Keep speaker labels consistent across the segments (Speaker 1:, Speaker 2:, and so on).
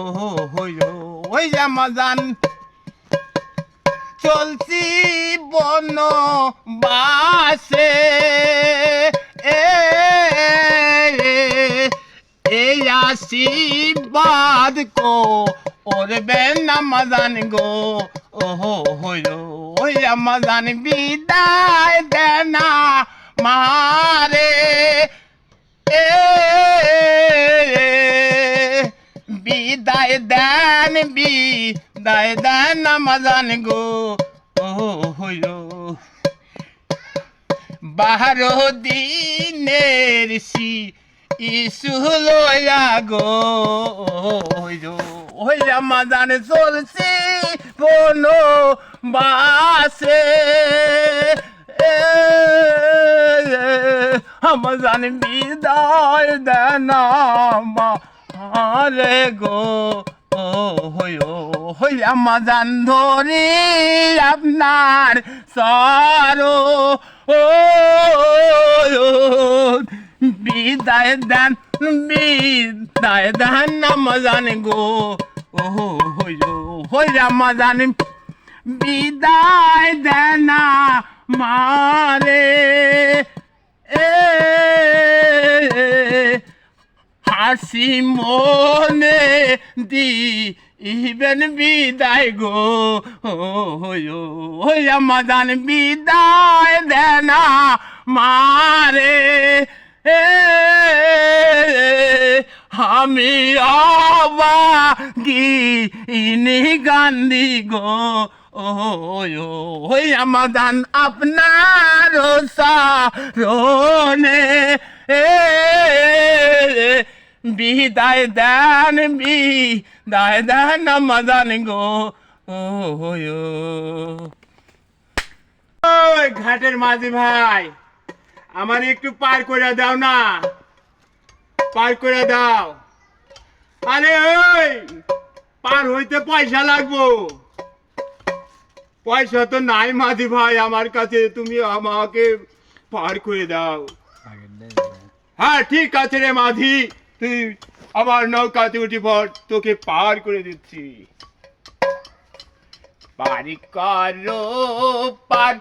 Speaker 1: ও ওই রামাজান চলছি বন বাসে এ এই আশীর্বাদ কো ওরবে রামাজান গো ওহো হইল ওই রামাজান বিদায় দেনা মারে এ বিদায় দেন রামাজান গো ওহো হইল 12 দিনের ইসু লয়া গো ওই রামাজান চলছি বনো বাসে রামাজান বিদায় দেন আরে গো হই রামাজান ধরি আপনার সারো ও বিদায় দেন রামাজান গো হই রামাজান বিদায় দেনা মারে এ হাসি মনে দিবেন বিদায় গো ওই রামাজান বিদায় দেনা মারে এ আমি অবাগিনী গান্ধী গো ওই রামাজান আপনার সারণে বিদায় দেন রামাজান গো ওই ঘাটের মাঝি ভাই আমার একটু পার করে দাও না, পার করে দাও। আরে ওই পার হইতে পয়সা লাগবো, পয়সা তো নাই মাঝি ভাই আমার কাছে, তুমি আমাকে পার করে দাও। হ্যাঁ ঠিক আছে রে মাঝি, তুই আমার নৌকাতে উঠি পর, তোকে পার করে দিচ্ছি। পারি কারো পার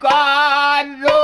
Speaker 1: কারো